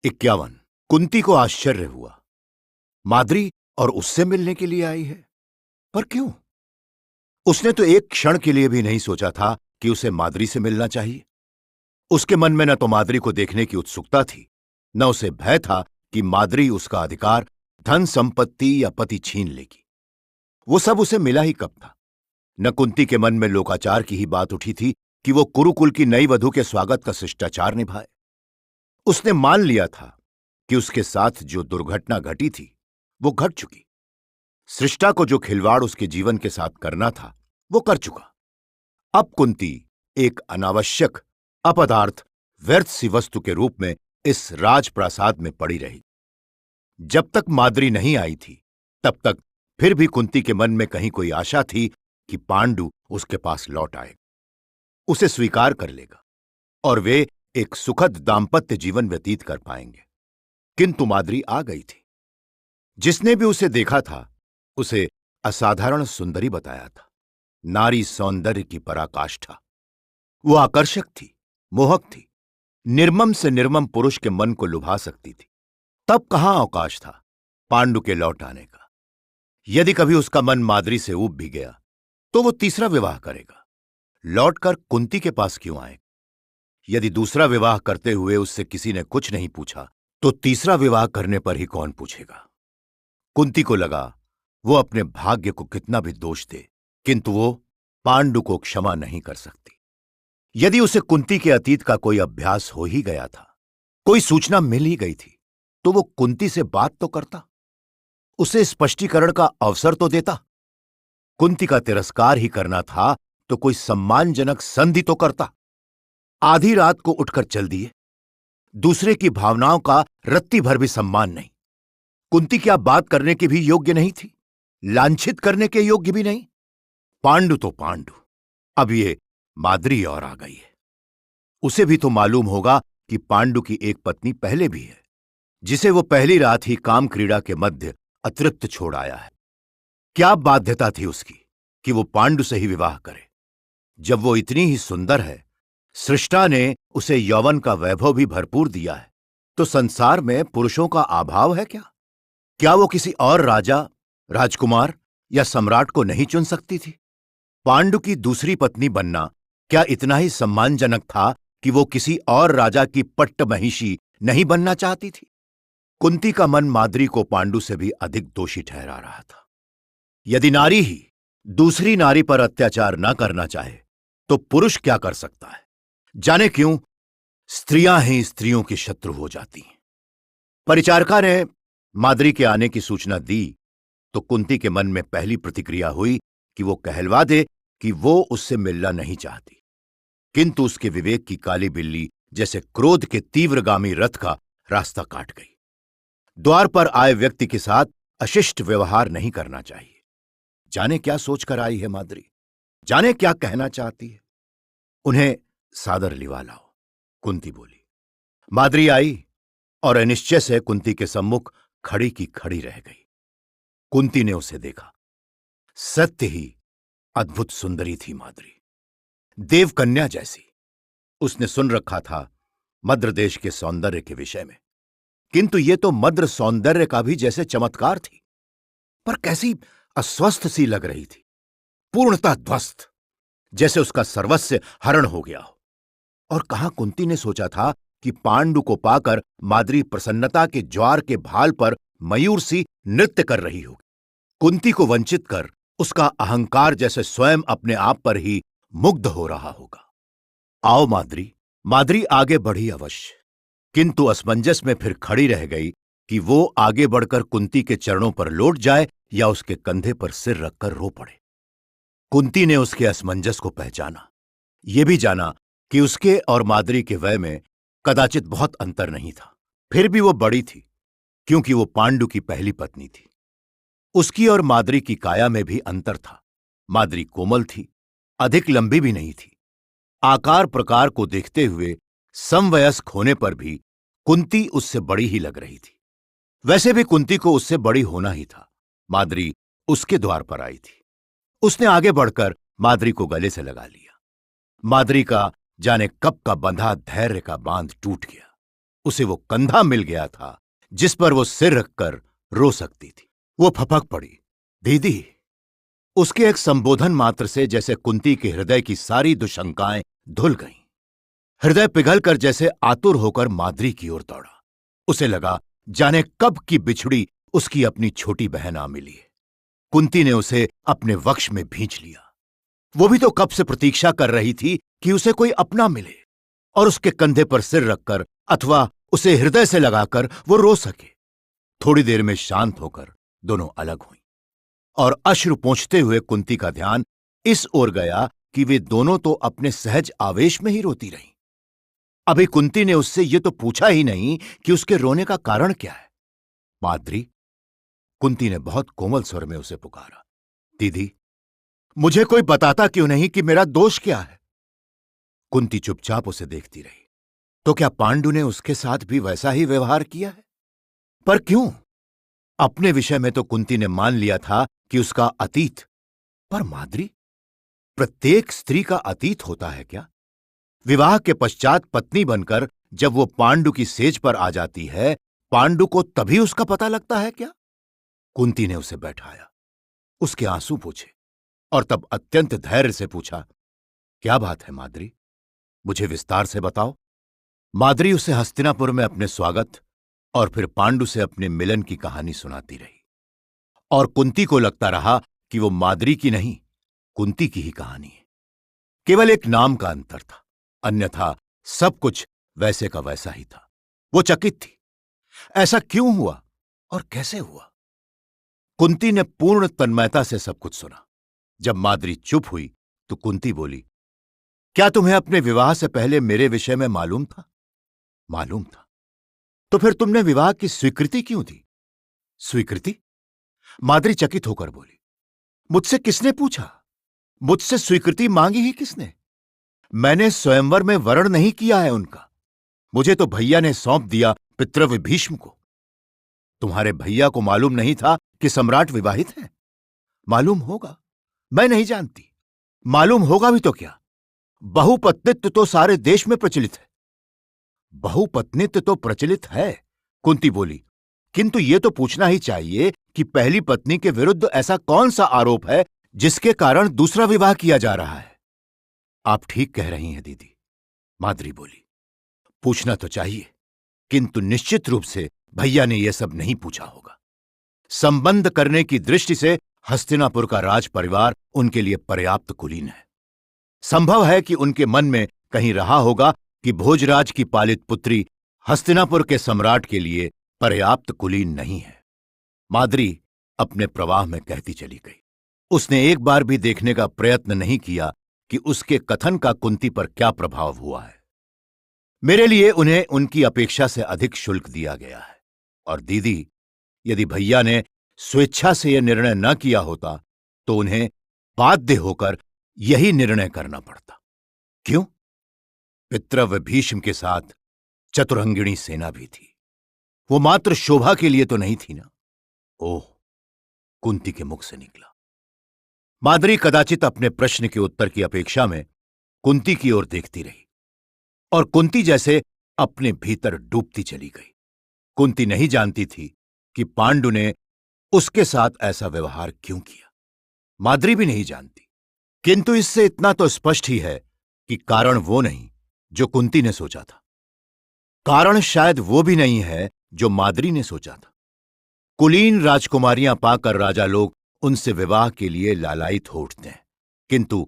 51। कुंती को आश्चर्य हुआ। माद्री और उससे मिलने के लिए आई है, पर क्यों? उसने तो एक क्षण के लिए भी नहीं सोचा था कि उसे माद्री से मिलना चाहिए। उसके मन में न तो माद्री को देखने की उत्सुकता थी, न उसे भय था कि माद्री उसका अधिकार, धन संपत्ति या पति छीन लेगी। वो सब उसे मिला ही कब था। न कुंती के मन में लोकाचार की ही बात उठी थी कि वो कुरुकुल की नई वधू के स्वागत का शिष्टाचार निभाए। उसने मान लिया था कि उसके साथ जो दुर्घटना घटी थी वो घट चुकी। सृष्टा को जो खिलवाड़ उसके जीवन के साथ करना था वो कर चुका। अब कुंती एक अनावश्यक, अपदार्थ, व्यर्थ सी वस्तु के रूप में इस राजप्रासाद में पड़ी रही। जब तक माद्री नहीं आई थी तब तक फिर भी कुंती के मन में कहीं कोई आशा थी कि पांडु उसके पास लौट आएगा, उसे स्वीकार कर लेगा और वे एक सुखद दाम्पत्य जीवन व्यतीत कर पाएंगे। किंतु माद्री आ गई थी। जिसने भी उसे देखा था उसे असाधारण सुंदरी बताया था, नारी सौंदर्य की पराकाष्ठा। वो आकर्षक थी, मोहक थी, निर्मम से निर्मम पुरुष के मन को लुभा सकती थी। तब कहां अवकाश था पांडु के लौट आने का। यदि कभी उसका मन माद्री से ऊब भी गया तो वो तीसरा विवाह करेगा, लौटकर कुंती के पास क्यों आएगा? यदि दूसरा विवाह करते हुए उससे किसी ने कुछ नहीं पूछा तो तीसरा विवाह करने पर ही कौन पूछेगा? कुंती को लगा वो अपने भाग्य को कितना भी दोष दे, किंतु वो पांडु को क्षमा नहीं कर सकती। यदि उसे कुंती के अतीत का कोई अभ्यास हो ही गया था, कोई सूचना मिल ही गई थी, तो वो कुंती से बात तो करता, उसे स्पष्टीकरण का अवसर तो देता। कुंती का तिरस्कार ही करना था तो कोई सम्मानजनक संधि तो करता। आधी रात को उठकर चल दिए। दूसरे की भावनाओं का रत्ती भर भी सम्मान नहीं। कुंती क्या बात करने की भी योग्य नहीं थी, लांछित करने के योग्य भी नहीं। पांडु तो पांडु, अब ये माद्री और आ गई है। उसे भी तो मालूम होगा कि पांडु की एक पत्नी पहले भी है, जिसे वो पहली रात ही काम क्रीड़ा के मध्य अतृप्त छोड़ आया है। क्या बाध्यता थी उसकी कि वो पांडु से ही विवाह करे? जब वो इतनी ही सुंदर है, सृष्टा ने उसे यौवन का वैभव भी भरपूर दिया है, तो संसार में पुरुषों का अभाव है क्या? क्या वो किसी और राजा, राजकुमार या सम्राट को नहीं चुन सकती थी? पांडु की दूसरी पत्नी बनना क्या इतना ही सम्मानजनक था कि वो किसी और राजा की पट्ट महिषी नहीं बनना चाहती थी? कुंती का मन माद्री को पांडु से भी अधिक दोषी ठहरा रहा था। यदि नारी ही दूसरी नारी पर अत्याचार न करना चाहे तो पुरुष क्या कर सकता है? जाने क्यों स्त्रियां ही स्त्रियों की शत्रु हो जाती हैं। परिचारिका ने माद्री के आने की सूचना दी तो कुंती के मन में पहली प्रतिक्रिया हुई कि वो कहलवा दे कि वो उससे मिलना नहीं चाहती, किंतु उसके विवेक की काली बिल्ली जैसे क्रोध के तीव्रगामी रथ का रास्ता काट गई। द्वार पर आए व्यक्ति के साथ अशिष्ट व्यवहार नहीं करना चाहिए। जाने क्या सोचकर आई है माद्री, जाने क्या कहना चाहती है। उन्हें सादर लिवा लाओ, कुंती बोली। माद्री आई और अनिश्चय से कुंती के सम्मुख खड़ी की खड़ी रह गई। कुंती ने उसे देखा। सत्य ही अद्भुत सुंदरी थी माद्री, देवकन्या जैसी। उसने सुन रखा था मद्र देश के सौंदर्य के विषय में, किंतु ये तो मद्र सौंदर्य का भी जैसे चमत्कार थी, पर कैसी अस्वस्थ सी लग रही थी, पूर्णतः ध्वस्त, जैसे उसका सर्वस्व हरण हो गया हो। और कहां कुंती ने सोचा था कि पांडु को पाकर माद्री प्रसन्नता के ज्वार के भाल पर मयूर सी नृत्य कर रही होगी। कुंती को वंचित कर उसका अहंकार जैसे स्वयं अपने आप पर ही मुग्ध हो रहा होगा। आओ माद्री। माद्री आगे बढ़ी अवश्य, किंतु असमंजस में फिर खड़ी रह गई कि वो आगे बढ़कर कुंती के चरणों पर लौट जाए या उसके कंधे पर सिर रखकर रो पड़े। कुंती ने उसके असमंजस को पहचाना, ये भी जाना कि उसके और माद्री के वय में कदाचित बहुत अंतर नहीं था। फिर भी वो बड़ी थी, क्योंकि वो पांडु की पहली पत्नी थी। उसकी और माद्री की काया में भी अंतर था। माद्री कोमल थी, अधिक लंबी भी नहीं थी। आकार प्रकार को देखते हुए समवयस्क होने पर भी कुंती उससे बड़ी ही लग रही थी। वैसे भी कुंती को उससे बड़ी होना ही था। माद्री उसके द्वार पर आई थी। उसने आगे बढ़कर माद्री को गले से लगा लिया। माद्री का जाने कब का बंधा धैर्य का बांध टूट गया। उसे वो कंधा मिल गया था जिस पर वो सिर रखकर रो सकती थी। वो फपक पड़ी, दीदी। उसके एक संबोधन मात्र से जैसे कुंती के हृदय की सारी दुशंकाएं धुल गईं। हृदय पिघलकर जैसे आतुर होकर माद्री की ओर दौड़ा। उसे लगा जाने कब की बिछड़ी उसकी अपनी छोटी बहन आ मिली है। कुंती ने उसे अपने वक्ष में भींच लिया। वो भी तो कब से प्रतीक्षा कर रही थी कि उसे कोई अपना मिले और उसके कंधे पर सिर रखकर अथवा उसे हृदय से लगाकर वो रो सके। थोड़ी देर में शांत होकर दोनों अलग हुईं और अश्रु पोंछते हुए कुंती का ध्यान इस ओर गया कि वे दोनों तो अपने सहज आवेश में ही रोती रहीं। अभी कुंती ने उससे ये तो पूछा ही नहीं कि उसके रोने का कारण क्या है। माद्री, कुंती ने बहुत कोमल स्वर में उसे पुकारा, दीदी, मुझे कोई बताता क्यों नहीं कि मेरा दोष क्या है? कुंती चुपचाप उसे देखती रही। तो क्या पांडु ने उसके साथ भी वैसा ही व्यवहार किया है? पर क्यों? अपने विषय में तो कुंती ने मान लिया था कि उसका अतीत, पर माद्री, प्रत्येक स्त्री का अतीत होता है क्या? विवाह के पश्चात पत्नी बनकर जब वो पांडु की सेज पर आ जाती है, पांडु को तभी उसका पता लगता है क्या? कुंती ने उसे बैठाया, उसके आंसू पोंछे और तब अत्यंत धैर्य से पूछा, क्या बात है माद्री? मुझे विस्तार से बताओ। माद्री उसे हस्तिनापुर में अपने स्वागत और फिर पांडु से अपने मिलन की कहानी सुनाती रही और कुंती को लगता रहा कि वो माद्री की नहीं, कुंती की ही कहानी है। केवल एक नाम का अंतर था, अन्यथा सब कुछ वैसे का वैसा ही था। वो चकित थी, ऐसा क्यों हुआ और कैसे हुआ? कुंती ने पूर्ण तन्मयता से सब कुछ सुना। जब माद्री चुप हुई तो कुंती बोली, क्या तुम्हें अपने विवाह से पहले मेरे विषय में मालूम था? मालूम था। तो फिर तुमने विवाह की स्वीकृति क्यों दी? स्वीकृति? माद्री चकित होकर बोली, मुझसे किसने पूछा? मुझसे स्वीकृति मांगी ही किसने? मैंने स्वयंवर में वरण नहीं किया है उनका। मुझे तो भैया ने सौंप दिया पितृविभीष्म को। तुम्हारे भैया को मालूम नहीं था कि सम्राट विवाहित है? मालूम होगा, मैं नहीं जानती। मालूम होगा भी तो क्या, बहुपत्नित्व तो सारे देश में प्रचलित है। बहुपत्नित्व तो प्रचलित है, कुंती बोली, किंतु ये तो पूछना ही चाहिए कि पहली पत्नी के विरुद्ध ऐसा कौन सा आरोप है जिसके कारण दूसरा विवाह किया जा रहा है? आप ठीक कह रही हैं दीदी, माद्री बोली। पूछना तो चाहिए, किंतु निश्चित रूप से भैया ने यह सब नहीं पूछा होगा। संबंध करने की दृष्टि से हस्तिनापुर का राज परिवार उनके लिए पर्याप्त कुलीन है। संभव है कि उनके मन में कहीं रहा होगा कि भोजराज की पालित पुत्री हस्तिनापुर के सम्राट के लिए पर्याप्त कुलीन नहीं है। माद्री अपने प्रवाह में कहती चली गई। उसने एक बार भी देखने का प्रयत्न नहीं किया कि उसके कथन का कुंती पर क्या प्रभाव हुआ है। मेरे लिए उन्हें उनकी अपेक्षा से अधिक शुल्क दिया गया है, और दीदी, यदि भैया ने स्वेच्छा से यह निर्णय न किया होता तो उन्हें बाध्य होकर यही निर्णय करना पड़ता। क्यों? पितृविभीष्म के साथ चतुरंगिणी सेना भी थी। वो मात्र शोभा के लिए तो नहीं थी ना। ओह, कुंती के मुख से निकला। माद्री कदाचित अपने प्रश्न के उत्तर की अपेक्षा में कुंती की ओर देखती रही और कुंती जैसे अपने भीतर डूबती चली गई। कुंती नहीं जानती थी कि पांडु ने उसके साथ ऐसा व्यवहार क्यों किया। माद्री भी नहीं जानती, किंतु इससे इतना तो स्पष्ट ही है कि कारण वो नहीं जो कुंती ने सोचा था। कारण शायद वो भी नहीं है जो माद्री ने सोचा था। कुलीन राजकुमारियां पाकर राजा लोग उनसे विवाह के लिए लालायित हो उठते हैं, किंतु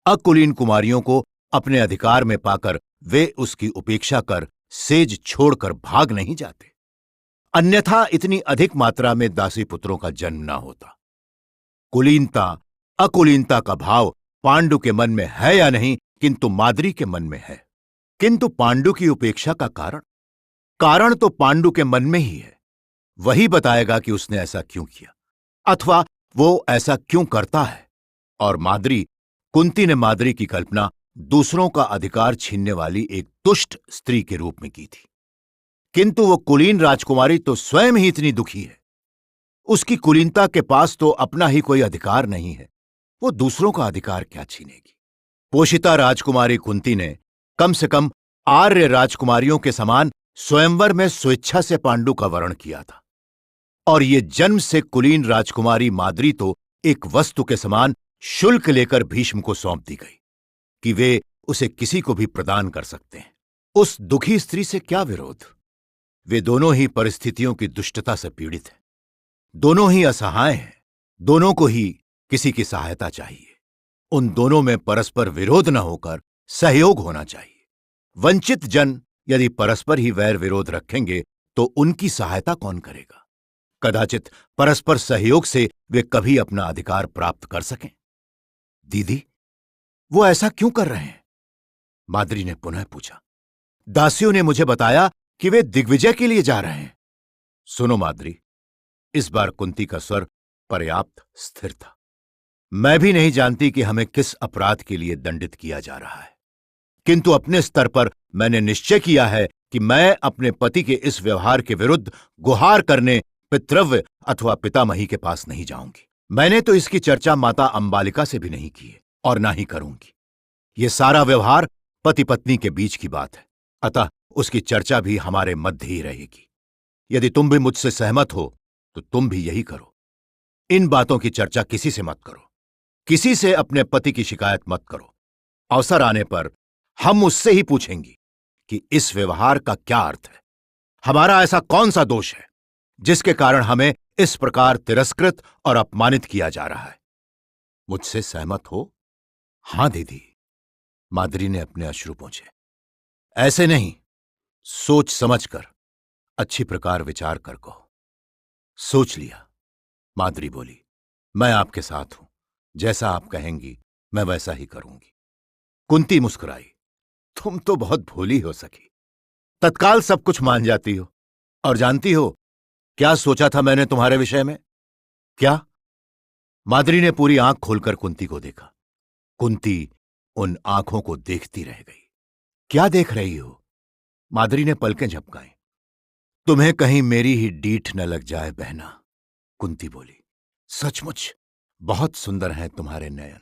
अकुलीन कुमारियों को अपने अधिकार में पाकर वे उसकी उपेक्षा कर सेज छोड़कर भाग नहीं जाते। अन्यथा इतनी अधिक मात्रा में दासी पुत्रों का जन्म न होता। कुलीनता अकुलीनता का भाव पांडु के मन में है या नहीं, किंतु माद्री के मन में है। किंतु पांडु की उपेक्षा का कारण तो पांडु के मन में ही है। वही बताएगा कि उसने ऐसा क्यों किया अथवा वो ऐसा क्यों करता है। और कुंती ने माद्री की कल्पना दूसरों का अधिकार छीनने वाली एक दुष्ट स्त्री के रूप में की थी, किंतु वो कुलीन राजकुमारी तो स्वयं ही इतनी दुखी है। उसकी कुलीनता के पास तो अपना ही कोई अधिकार नहीं है, वो दूसरों का अधिकार क्या छीनेगी। पोषिता राजकुमारी कुंती ने कम से कम आर्य राजकुमारियों के समान स्वयंवर में स्वेच्छा से पांडु का वरण किया था, और ये जन्म से कुलीन राजकुमारी माद्री तो एक वस्तु के समान शुल्क लेकर भीष्म को सौंप दी गई कि वे उसे किसी को भी प्रदान कर सकते हैं। उस दुखी स्त्री से क्या विरोध? वे दोनों ही परिस्थितियों की दुष्टता से पीड़ित हैं, दोनों ही असहाय हैं, दोनों को ही किसी की सहायता चाहिए। उन दोनों में परस्पर विरोध न होकर सहयोग होना चाहिए। वंचित जन यदि परस्पर ही वैर विरोध रखेंगे तो उनकी सहायता कौन करेगा? कदाचित परस्पर सहयोग से वे कभी अपना अधिकार प्राप्त कर सकें। दीदी, वो ऐसा क्यों कर रहे हैं? माद्री ने पुनः पूछा। दासियों ने मुझे बताया कि वे दिग्विजय के लिए जा रहे हैं। सुनो माद्री, इस बार कुंती का स्वर पर्याप्त स्थिर था। मैं भी नहीं जानती कि हमें किस अपराध के लिए दंडित किया जा रहा है, किंतु अपने स्तर पर मैंने निश्चय किया है कि मैं अपने पति के इस व्यवहार के विरुद्ध गुहार करने पितृव्य अथवा पितामही के पास नहीं जाऊंगी। मैंने तो इसकी चर्चा माता अंबालिका से भी नहीं की है और ना ही करूंगी। यह सारा व्यवहार पति पत्नी के बीच की बात है, अतः उसकी चर्चा भी हमारे मध्य ही रहेगी। यदि तुम भी मुझसे सहमत हो तो तुम भी यही करो। इन बातों की चर्चा किसी से मत करो, किसी से अपने पति की शिकायत मत करो। अवसर आने पर हम उससे ही पूछेंगी कि इस व्यवहार का क्या अर्थ है, हमारा ऐसा कौन सा दोष है जिसके कारण हमें इस प्रकार तिरस्कृत और अपमानित किया जा रहा है। मुझसे सहमत हो? हां दीदी, माद्री ने अपने अश्रु पोंछे। ऐसे नहीं, सोच समझकर अच्छी प्रकार विचार कर कहो। सोच लिया, माद्री बोली। मैं आपके साथ हूं, जैसा आप कहेंगी मैं वैसा ही करूंगी। कुंती मुस्कुराई। तुम तो बहुत भोली हो सखी, तत्काल सब कुछ मान जाती हो। और जानती हो क्या सोचा था मैंने तुम्हारे विषय में? क्या? माद्री ने पूरी आंख खोलकर कुंती को देखा। कुंती उन आंखों को देखती रह गई। क्या देख रही हो? माद्री ने पलकें झपकाई। तुम्हें कहीं मेरी ही डीठ न लग जाए बहना, कुंती बोली। सचमुच बहुत सुंदर हैं तुम्हारे नयन।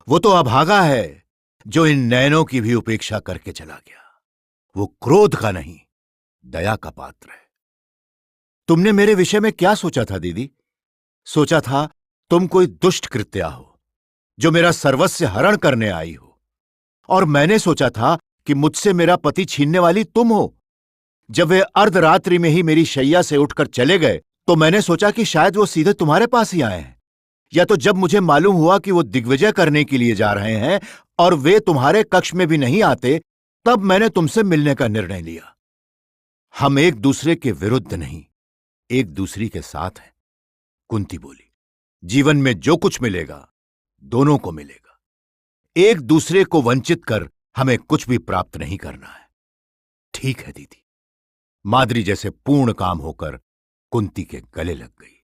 वो तो अभागा है जो इन नयनों की भी उपेक्षा करके चला गया। वो क्रोध का नहीं, दया का पात्र है। तुमने मेरे विषय में क्या सोचा था दीदी? सोचा था तुम कोई दुष्ट कृत्या हो जो मेरा सर्वस्व हरण करने आई हो, और मैंने सोचा था कि मुझसे मेरा पति छीनने वाली तुम हो। जब वे अर्धरात्रि में ही मेरी शैया से उठकर चले गए तो मैंने सोचा कि शायद वो सीधे तुम्हारे पास ही आए हैं, या तो जब मुझे मालूम हुआ कि वो दिग्विजय करने के लिए जा रहे हैं और वे तुम्हारे कक्ष में भी नहीं आते, तब मैंने तुमसे मिलने का निर्णय लिया। हम एक दूसरे के विरुद्ध नहीं, एक दूसरे के साथ हैं, कुंती बोली। जीवन में जो कुछ मिलेगा दोनों को मिलेगा। एक दूसरे को वंचित कर हमें कुछ भी प्राप्त नहीं करना है। ठीक है दीदी, माद्री जैसे पूर्ण काम होकर कुंती के गले लग गई।